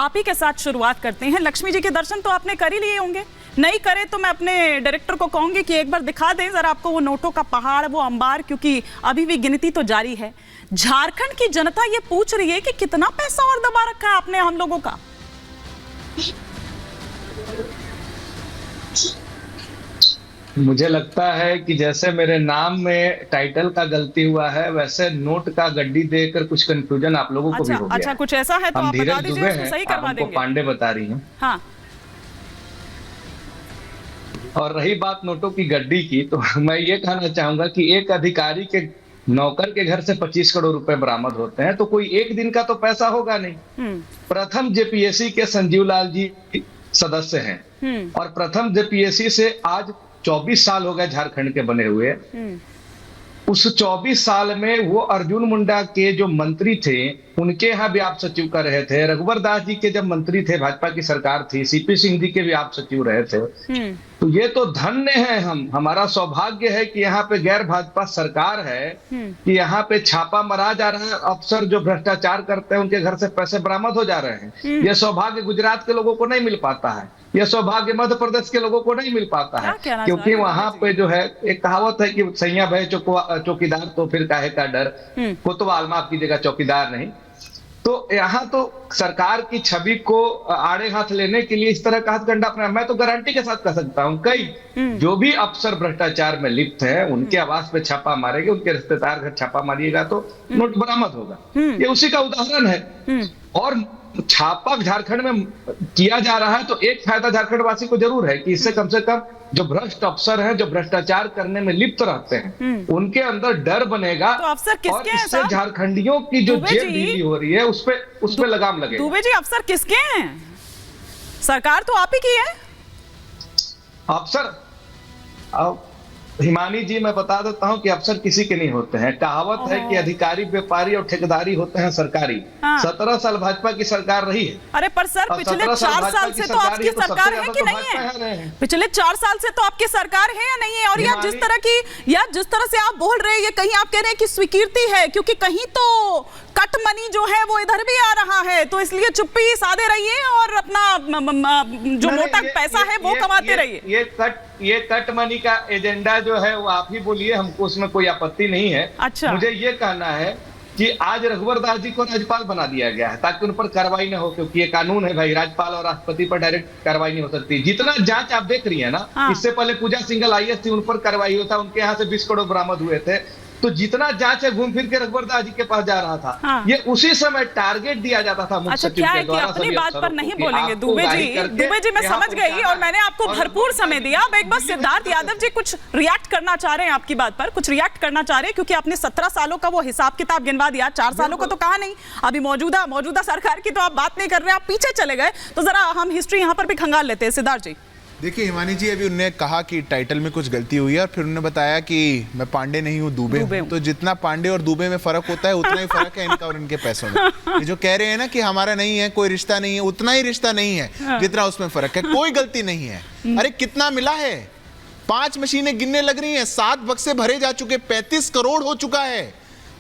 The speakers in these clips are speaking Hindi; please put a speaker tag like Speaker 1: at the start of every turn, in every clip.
Speaker 1: आप ही के साथ शुरुआत करते हैं। लक्ष्मी जी के दर्शन तो आपने कर ही लिए होंगे, नहीं करे तो मैं अपने डायरेक्टर को कहूंगी कि एक बार दिखा दें जरा आपको वो नोटों का पहाड़, वो अंबार, क्योंकि अभी भी गिनती तो जारी है। झारखंड की जनता ये पूछ रही है कि कितना पैसा और दबा रखा है आपने हम लोगों का।
Speaker 2: मुझे लगता है कि जैसे मेरे नाम में टाइटल का गलती हुआ है, वैसे नोट का गड्डी देकर कुछ कंफ्यूजन आप लोगों को भी हो गया।
Speaker 1: अच्छा, कुछ ऐसा है तो आप बता दीजिए, उसको सही करवा देंगे।
Speaker 2: पांडे बता रही हैं।
Speaker 1: हाँ।
Speaker 2: और रही बात नोटों की गड्डी की, तो मैं ये कहना चाहूंगा कि एक अधिकारी के नौकर के घर से 25 करोड़ रुपए बरामद होते हैं तो कोई एक दिन का तो पैसा होगा नहीं। प्रथम जेपीएससी के संजीव लाल जी सदस्य हैं और प्रथम जेपीएससी से आज 24 साल हो गए झारखंड के बने हुए। उस 24 साल में वो अर्जुन मुंडा के जो मंत्री थे उनके यहाँ भी आप सचिव कर रहे थे, रघुवर दास जी के जब मंत्री थे, भाजपा की सरकार थी, सीपी सिंह जी के भी आप सचिव रहे थे। तो ये तो धन्य है, हमारा सौभाग्य है कि यहाँ पे गैर भाजपा सरकार है कि यहाँ पे छापा मरा जा रहा है। अफसर जो भ्रष्टाचार करते हैं उनके घर से पैसे बरामद हो जा रहे हैं। ये सौभाग्य गुजरात के लोगों को नहीं मिल पाता है, यह सौभाग्य मध्य प्रदेश के लोगों को नहीं मिल पाता है, क्योंकि वहां पे जो है एक कहावत है कि सैया भय चौकीदार तो फिर काहे का डर, कोतवाल माफ कीजिएगा चौकीदार नहीं। तो यहाँ तो सरकार की छवि को आड़े हाथ लेने के लिए इस तरह का हथकंडा अपना, मैं तो गारंटी के साथ कह सकता हूँ कई जो भी अफसर भ्रष्टाचार में लिप्त हैं उनके आवास पे छापा मारेंगे, उनके रिश्तेदार घर छापा मारिएगा तो नोट बरामद होगा। ये उसी का उदाहरण है। और छापा झारखंड में किया जा रहा है तो एक फायदा झारखंड वासी को जरूर है कि इससे कम से कम जो भ्रष्ट अफसर हैं, जो भ्रष्टाचार करने में लिप्त रहते हैं, उनके अंदर डर बनेगा।
Speaker 1: तो अफसर किसके हैं?
Speaker 2: इससे झारखंडियों की जो जेब ढीली हो रही है उस पे लगाम लगेगा।
Speaker 1: दुबे जी, अफसर किसके हैं? सरकार तो आप ही की है।
Speaker 2: अफसर हिमानी जी, मैं बता देता हूं कि अफसर किसी के नहीं होते हैं। कहावत है कि अधिकारी व्यापारी और ठेकेदारी होते हैं सरकारी। 17 साल भाजपा की सरकार रही है।
Speaker 1: अरे पर सर, पिछले 4 साल से तो आपकी सरकार है कि नहीं है? पिछले 4 साल से तो आपकी सरकार है या नहीं है? और या जिस तरह से आप बोल रहे हैं, ये कहीं आप कह रहे हैं कि स्वीकृति है, क्योंकि कहीं तो कट मनी जो है वो इधर भी आ रहा है, तो इसलिए चुप्पी साधे रहिए और अपना जो मोटा पैसा है वो कमाते रहिए।
Speaker 2: ये कट मनी का एजेंडा जो है वो आप ही बोलिए, हमको उसमें कोई आपत्ति नहीं है।
Speaker 1: अच्छा।
Speaker 2: मुझे ये कहना है कि आज रघुवर दास जी को राज्यपाल बना दिया गया है ताकि उन पर कार्रवाई न हो, क्योंकि ये कानून है भाई, राज्यपाल और राष्ट्रपति पर डायरेक्ट कार्रवाई नहीं हो सकती। जितना जांच आप देख रही है ना, इससे पहले पूजा सिंघल आईएएस थी, उन पर कार्रवाई हुआ था, उनके यहाँ से 20 करोड़ बरामद हुए थे। तो जितना जांच है घूम फिर के रघुवर दास जी के पास जा रहा था। ये उसी समय टारगेट दिया जाता था मुख्य सचिव के द्वारा।
Speaker 1: अपनी बात पर नहीं बोलेंगे दुबे जी, मैं समझ गई और मैंने आपको भरपूर समय दिया। अब एक बार सिद्धार्थ यादव जी कुछ रिएक्ट करना चाह रहे हैं आपकी बात पर, कुछ रिएक्ट करना चाह रहे हैं, क्योंकि आपने 17 सालों का वो हिसाब किताब गिनवा दिया, 4 सालों को तो कहा नहीं। अभी मौजूदा सरकार की तो आप बात नहीं कर रहे, आप पीछे चले गए, तो जरा हम हिस्ट्री यहाँ पर भी खंगाल लेते हैं। सिद्धार्थ जी
Speaker 3: देखिए, हिमानी जी अभी उन्होंने कहा कि टाइटल में कुछ गलती हुई है और फिर उन्होंने बताया कि मैं पांडे नहीं हूँ, दुबे हूँ। तो जितना पांडे और दुबे में फर्क होता है उतना ही फर्क है इनका और इनके पैसों में। ये जो कह रहे हैं ना कि हमारा नहीं है, कोई रिश्ता नहीं है, उतना ही रिश्ता नहीं है जितना उसमें फर्क है। कोई गलती नहीं है। अरे कितना मिला है? 5 मशीनें गिनने लग रही हैं, 7 बक्से भरे जा चुके, 35 करोड़ हो चुका है।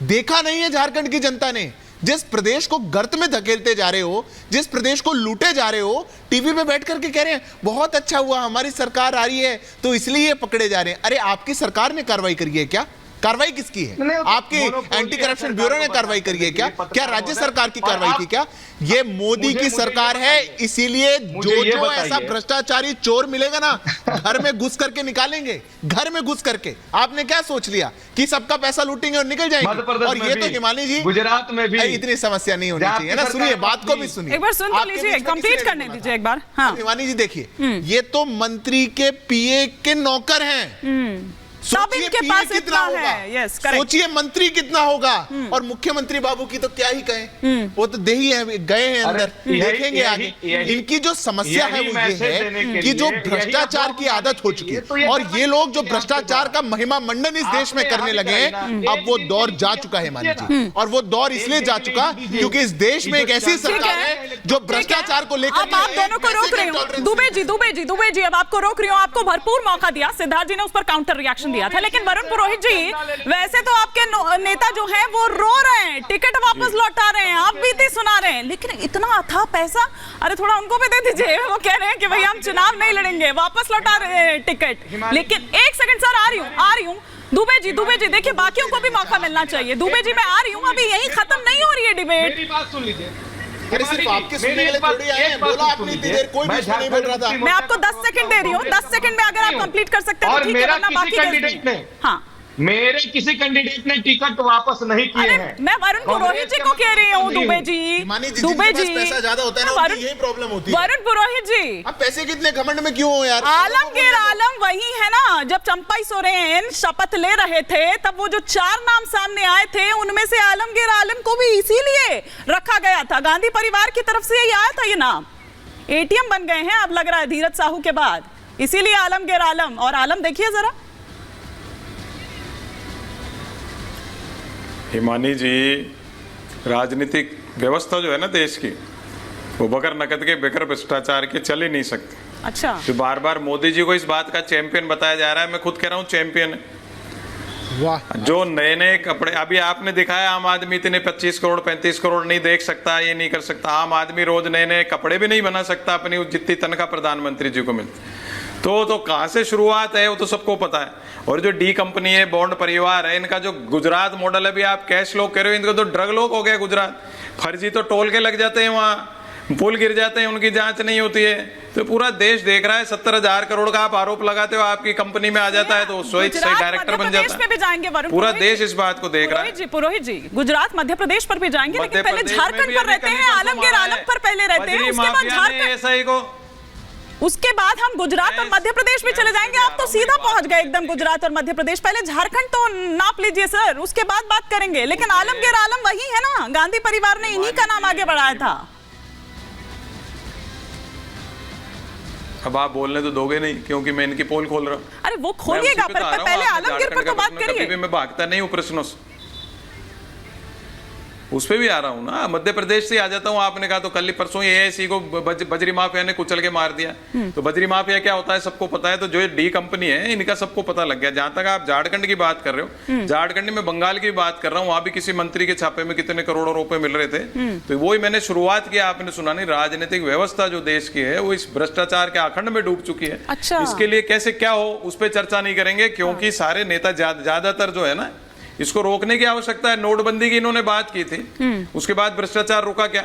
Speaker 3: देखा नहीं है झारखंड की जनता ने? जिस प्रदेश को गर्त में धकेलते जा रहे हो, जिस प्रदेश को लूटे जा रहे हो, टीवी पे बैठ करके कह रहे हैं बहुत अच्छा हुआ हमारी सरकार आ रही है तो इसलिए पकड़े जा रहे हैं। अरे आपकी सरकार ने कार्रवाई करी है क्या? कार्रवाई किसकी है? आपकी एंटी करप्शन ब्यूरो ने कार्रवाई करी है क्या? क्या राज्य सरकार की कार्रवाई थी क्या? ये मोदी की सरकार है, इसीलिए जो ऐसा भ्रष्टाचारी चोर मिलेगा ना, घर में घुस करके निकालेंगे, घर में घुस करके। आपने क्या सोच लिया कि सबका पैसा लूटेंगे और निकल जाएंगे? और ये तो हिमानी जी,
Speaker 2: गुजरात में भी
Speaker 3: इतनी समस्या नहीं होनी चाहिए ना। सुनिए, बात को भी सुनिए,
Speaker 1: एक बार सुन तो लीजिए, कंप्लीट करने दीजिए एक बार। हाँ
Speaker 3: हिमानी जी देखिए, ये तो मंत्री के पीए के नौकर हैं।
Speaker 1: सोचिए पास कितना है,
Speaker 3: सोचिए मंत्री कितना होगा। और मुख्यमंत्री बाबू की तो क्या ही कहें, वो तो दे ही है, गए हैं अंदर, देखेंगे आगे। इनकी जो समस्या है वो ये है कि जो भ्रष्टाचार की आदत हो चुकी है और ये लोग जो भ्रष्टाचार का महिमा मंडन इस देश में करने लगे हैं, अब वो दौर जा चुका है मानी जी। और वो दौर इसलिए जा चुका क्योंकि इस देश में एक ऐसी सरकार है जो भ्रष्टाचार को लेकर
Speaker 1: आप दोनों को रोक रही हूँ। दुबे जी, अब आपको रोक रही हूँ, आपको भरपूर मौका दिया, सिद्धार्थ जी ने उस पर काउंटर रिएक्शन दिया था। लेकिन वरुण पुरोहित जी, वैसे तो आपके नेता जो हैं वो रो रहे हैं, टिकट वापस लौटा रहे हैं, आप बीती सुना रहे हैं, लेकिन इतना था पैसा, अरे थोड़ा उनको भी दे दीजिए। वो कह रहे हैं कि भाई हम चुनाव नहीं लड़ेंगे, वापस लौटा रहे हैं टिकट। लेकिन एक सेकंड सर, आ रही हूँ दुबे जी देखिए, बाकियों को भी मौका मिलना चाहिए। दुबे जी मैं आ रही हूँ, अभी यही खत्म नहीं हो रही है डिबेट।
Speaker 2: मेरी बात सुन लीजिए,
Speaker 3: अरे सिर्फ आपके सुनने के लिए थोड़ी आए हैं, बोला आपने इतनी देर, कोई बीच में नहीं बोल रहा था।
Speaker 1: मैं आपको 10 सेकंड दे रही हूँ, 10 सेकंड में अगर आप कंप्लीट कर सकते हैं तो ठीक है, वरना बाकी
Speaker 2: कैंडिडेट ने,
Speaker 1: हाँ
Speaker 2: मेरे किसी कैंडिडेट ने टिकट वापस नहीं किए हैं।
Speaker 1: मैं वरुण पुरोहित जी को कह रही हूँ, दुबे जी,
Speaker 3: पैसा ज्यादा होता है ना, उनकी यही प्रॉब्लम होती है।
Speaker 1: वरुण पुरोहित जी,
Speaker 3: आप पैसे कितने घमंड में क्यों हो यार?
Speaker 1: आलमगीर आलम वही है ना, जब चंपई सोरेन शपथ ले रहे थे तब वो जो 4 नाम सामने आए थे उनमें से आलमगीर आलम को भी इसीलिए रखा गया था, गांधी परिवार की तरफ से ही आया था ये नाम। एटीएम बन गए हैं अब लग रहा है धीरज साहू के बाद, इसीलिए आलमगीर आलम। और आलम देखिए जरा,
Speaker 4: हिमानी जी, राजनीतिक व्यवस्था जो है ना देश की, वो बगैर नकद के, बगैर भ्रष्टाचार के चल ही नहीं सकती।
Speaker 1: अच्छा,
Speaker 4: तो बार बार मोदी जी को इस बात का चैंपियन बताया जा रहा है, मैं खुद कह रहा हूँ चैंपियन है।
Speaker 3: वाह,
Speaker 4: जो नए नए कपड़े अभी आपने दिखाया, आम आदमी इतने 25 करोड़ 35 करोड़ नहीं देख सकता, ये नहीं कर सकता। आम आदमी रोज नए नए कपड़े भी नहीं बना सकता अपनी जितनी तनख्वाह प्रधानमंत्री जी को मिलती। तो कहाँ से शुरुआत है वो तो सबको पता है। और जो डी कंपनी है, बॉन्ड परिवार है, इनका जो गुजरात मॉडल है, भी आप कैश लोग कह रहे हो, इनका तो ड्रग लोग हो गया गुजरात। फर्जी तो टोल के लग जाते हैं, वहाँ पुल गिर जाते हैं, उनकी जांच नहीं होती है। तो पूरा देश देख रहा है, 70,000 करोड़ का आप आरोप लगाते हो, आपकी कंपनी में आ जाता है तो सही डायरेक्टर बन जाता है। पूरा देश इस बात को देख रहा है।
Speaker 1: पुरोहित जी, गुजरात मध्य प्रदेश पर भी जाएंगे, लेकिन पहले झारखंड पर रहते हैं, आलमगीर आलम पर पहले रहते हैं, उसके बाद झारखंड, उसके बाद हम गुजरात और मध्य प्रदेश में चले जाएंगे। आप तो सीधा पहुंच गए एकदम गुजरात और मध्य प्रदेश, पहले झारखंड तो नाप लीजिए सर, उसके बाद बात करेंगे। लेकिन आलमगीर आलम वही है ना, गांधी परिवार ने इन्हीं का नाम आगे बढ़ाया था।
Speaker 4: अब आप बोलने तो दोगे नहीं, क्योंकि मैं इनकी पोल खोल रहा हूँ।
Speaker 1: अरे वो खोलिएगा, पर पहले आलमगीर पर तो बात करिए।
Speaker 4: कभी मैं भागता नहीं हूँ प्रश्नों से, उस पे भी आ रहा हूँ ना, मध्य प्रदेश से आ जाता हूँ। आपने कहा तो कल ही परसों एएसी को बजरी माफिया ने कुचल के मार दिया। तो बजरी माफिया क्या होता है सबको पता है। तो जो डी कंपनी है, इनका सबको पता लग गया। जहां तक आप झारखंड की बात कर रहे हो, झारखंड में बंगाल की बात कर रहा हूँ, वहां भी किसी मंत्री के छापे में कितने करोड़ों रुपए मिल रहे थे। तो वही मैंने शुरुआत किया, आपने सुना नहीं। राजनीतिक व्यवस्था जो देश की है वो इस भ्रष्टाचार के आखंड में डूब चुकी है।
Speaker 1: अच्छा।
Speaker 4: इसके लिए कैसे क्या हो उस पर चर्चा नहीं करेंगे, क्योंकि सारे नेता ज्यादातर जो है ना, इसको रोकने की आवश्यकता है। नोटबंदी की इन्होंने बात की थी, उसके बाद भ्रष्टाचार रुका क्या?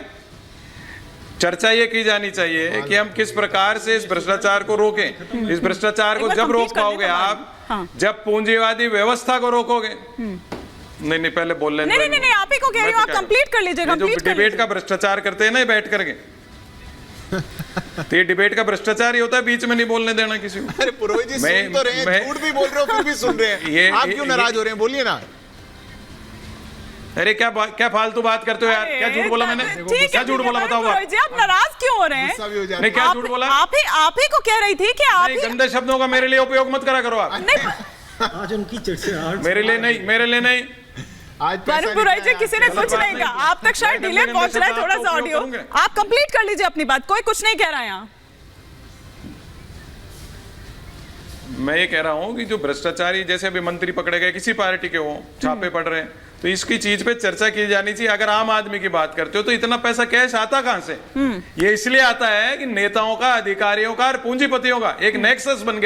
Speaker 4: चर्चा ये की जानी चाहिए कि हम किस प्रकार से इस भ्रष्टाचार को रोकें। इस भ्रष्टाचार को जब रोक पाओगे आप, जब पूंजीवादी व्यवस्था को रोकोगे। नहीं पहले बोल लेने,
Speaker 1: नहीं आप ही को कह रही हूं, आप कंप्लीट कर लीजिए।
Speaker 4: जो डिबेट का भ्रष्टाचार करते हैं ना बैठ करके, तो ये डिबेट का भ्रष्टाचार ही होता है, बीच में नहीं बोलने देना किसी को।
Speaker 3: अरे पुरोहित जी सुन तो रहे हैं, झूठ भी बोल रहे हो फिर भी सुन रहे हैं। आप क्यों नाराज हो रहे हैं, बोलिए ना।
Speaker 4: अरे क्या फालतू बात करते हो यार? क्या झूठ बोला मैंने? क्या झूठ बोला बताओ?
Speaker 1: आप नाराज क्यों हो रहे हैं?
Speaker 4: नहीं, क्या झूठ बोला?
Speaker 1: आप ही को कह रही थी कि आप
Speaker 4: गंदे शब्दों का मेरे लिए उपयोग मत करा करो आप।
Speaker 5: आज उनकी चर्चा
Speaker 4: मेरे लिए नहीं।
Speaker 1: वरुण पुरोहित जी, किसी ने कुछ नहीं कहा, आप तक शायद डिले पहुंच रहा है थोड़ा सा ऑडियो। आप कंप्लीट कर लीजिए अपनी बात, कोई कुछ नहीं कह रहा है यहाँ।
Speaker 4: मैं ये कह रहा हूँ कि जो भ्रष्टाचारी, जैसे अभी मंत्री पकड़े गए, किसी पार्टी के हो, छापे पड़ रहे हैं, तो इसकी चीज पे चर्चा की जानी चाहिए। अगर आम आदमी की बात करते हो तो इतना पैसा कैश आता कहां से? ये इसलिए आता है कि नेताओं का, अधिकारियों का और पूंजीपतियों का एक नेक्सस बन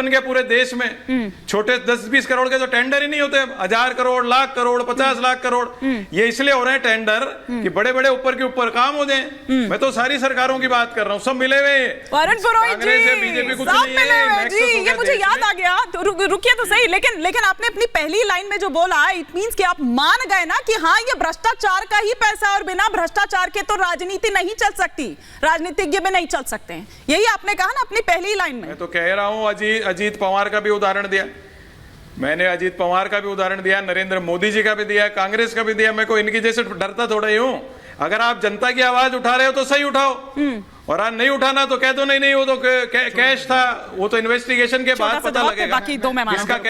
Speaker 4: गया पूरे देश में। छोटे 10-20 करोड़ के तो टेंडर ही नहीं होते, 1000 करोड़, लाख करोड़, 50 लाख करोड़। ये इसलिए हो रहे हैं टेंडर कि बड़े बड़े ऊपर के ऊपर काम हो जाए। मैं तो सारी सरकारों की बात कर रहा हूँ, सब मिले हुए।
Speaker 1: वरुण पुरोहित जी,
Speaker 4: बीजेपी कुछ
Speaker 1: सब
Speaker 4: नहीं
Speaker 1: मिले हुए
Speaker 4: है।
Speaker 1: जी, ये मुझे याद आ गया। तो रुकिए तो सही, लेकिन आपने अपनी पहली लाइन में जो बोला, इट मींस कि आप मान गए ना कि हाँ, ये भ्रष्टाचार का ही पैसा, और बिना भ्रष्टाचार के तो राजनीति नहीं चल सकती, राजनीतिज्ञ भी नहीं चल सकते हैं। यही आपने कहा ना अपनी पहली लाइन में।
Speaker 4: मैं तो कह रहा हूं, अजीत पवार का भी उदाहरण दिया मैंने, अजीत पवार का भी उदाहरण दिया, नरेंद्र मोदी जी का भी दिया, कांग्रेस का भी दिया। मैं को इनकी जैसे डरता थोड़ा ही हूं। अगर आप जनता की आवाज उठा रहे हो तो सही उठाओ, और आज नहीं उठाना तो कह दो नहीं वो तो कैश था, वो तो इन्वेस्टिगेशन के बाद पता लगेगा।
Speaker 1: बाकी 2 मेहमान